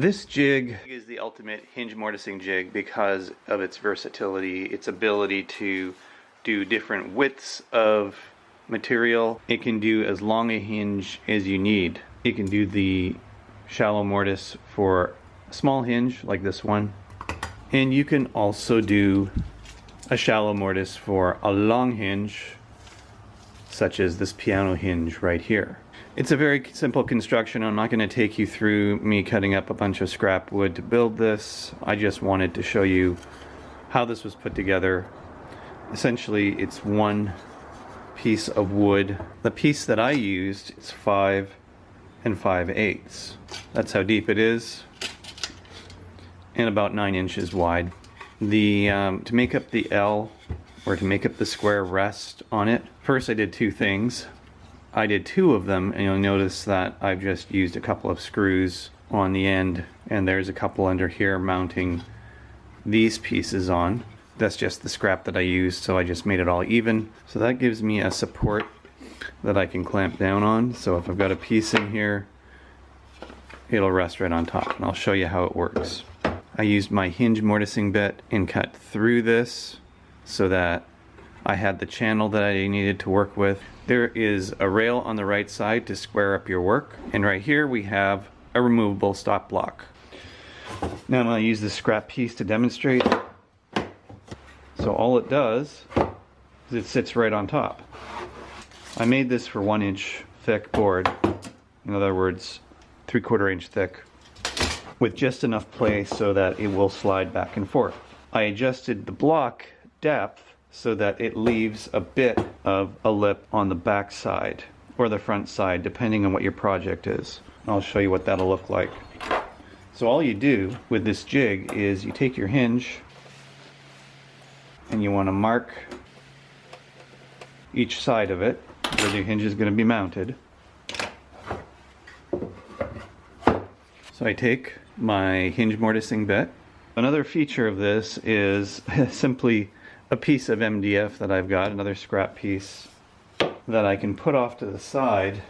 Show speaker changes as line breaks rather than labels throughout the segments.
This jig is the ultimate hinge mortising jig because of its versatility, its ability to do different widths of material. It can do as long a hinge as you need. It can do the shallow mortise for a small hinge like this one, and you can also do a shallow mortise for a long hinge such as this piano hinge right here. It's a very simple construction. I'm not going to take you through me cutting up a bunch of scrap wood to build this. I just wanted to show you how this was put together. Essentially, it's one piece of wood. The piece that I used is 5 5/8. That's how deep it is, and about 9 inches wide. To make up the L, or to make up the square rest on it, first I did two things. I did 2 of them, and you'll notice that I've just used a couple of screws on the end, and there's a couple under here mounting these pieces on. That's just the scrap that I used, so I just made it all even. So that gives me a support that I can clamp down on. So if I've got a piece in here, it'll rest right on top, and I'll show you how it works. I used my hinge mortising bit and cut through this so that I had the channel that I needed to work with. There is a rail on the right side to square up your work, and right here we have a removable stop block. Now I'm going to use this scrap piece to demonstrate. So all it does is it sits right on top. I made this for 1 inch thick board, in other words 3/4 inch thick, with just enough play so that it will slide back and forth. I adjusted the block depth so that it leaves a bit of a lip on the back side or the front side, depending on what your project is. I'll show you what that'll look like. So all you do with this jig is you take your hinge and you want to mark each side of it where the hinge is going to be mounted. So I take my hinge mortising bit. Another feature of this is simply a piece of MDF that I've got, another scrap piece that I can put off to the side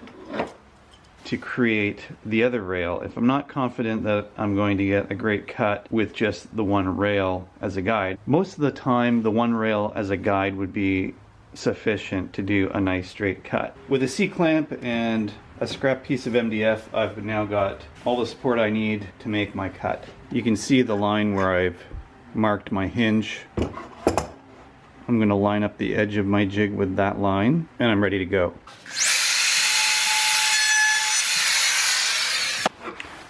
to create the other rail. If I'm not confident that I'm going to get a great cut with just the one rail as a guide, most of the time the one rail as a guide would be sufficient to do a nice straight cut. With a C-clamp and a scrap piece of MDF, I've now got all the support I need to make my cut. You can see the line where I've marked my hinge. I'm going to line up the edge of my jig with that line, and I'm ready to go.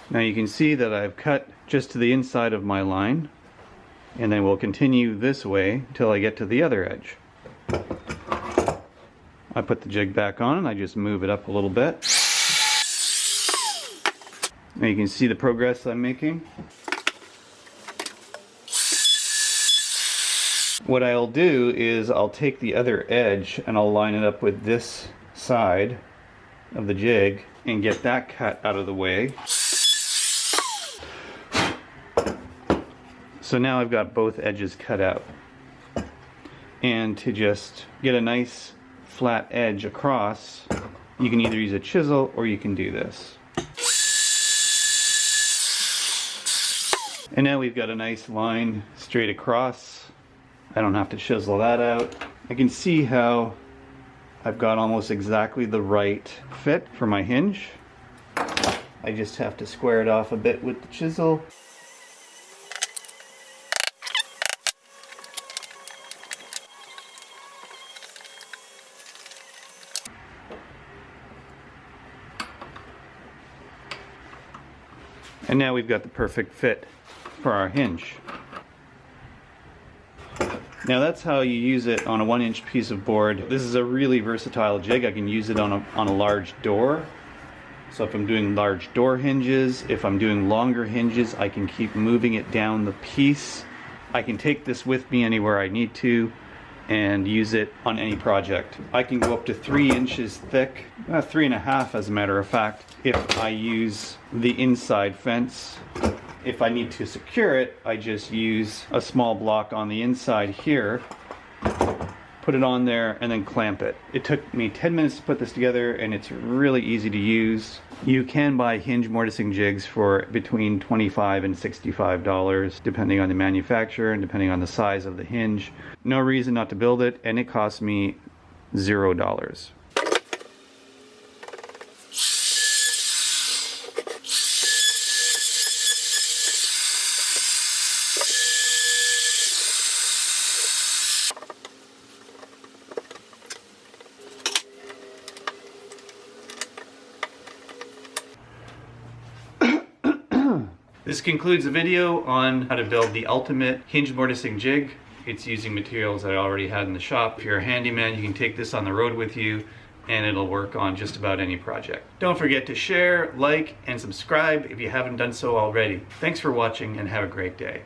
Now you can see that I've cut just to the inside of my line, and then we'll continue this way until I get to the other edge. I put the jig back on and I just move it up a little bit. Now you can see the progress I'm making. What I'll do is I'll take the other edge and I'll line it up with this side of the jig and get that cut out of the way. So now I've got both edges cut out. And to just get a nice flat edge across, you can either use a chisel or you can do this. And now we've got a nice line straight across. I don't have to chisel that out. I can see how I've got almost exactly the right fit for my hinge. I just have to square it off a bit with the chisel. And now we've got the perfect fit for our hinge. Now that's how you use it on a 1 inch piece of board. This is a really versatile jig. I can use it on a large door. So if I'm doing large door hinges, if I'm doing longer hinges, I can keep moving it down the piece. I can take this with me anywhere I need to and use it on any project. I can go up to 3 inches thick, 3.5 as a matter of fact, if I use the inside fence. If I need to secure it, I just use a small block on the inside here, put it on there, and then clamp it. It took me 10 minutes to put this together, and it's really easy to use. You can buy hinge mortising jigs for between $25 and $65, depending on the manufacturer and depending on the size of the hinge. No reason not to build it, and it cost me $0. This concludes the video on how to build the ultimate hinge mortising jig. It's using materials that I already had in the shop. If you're a handyman, you can take this on the road with you and it'll work on just about any project. Don't forget to share, like, and subscribe if you haven't done so already. Thanks for watching and have a great day.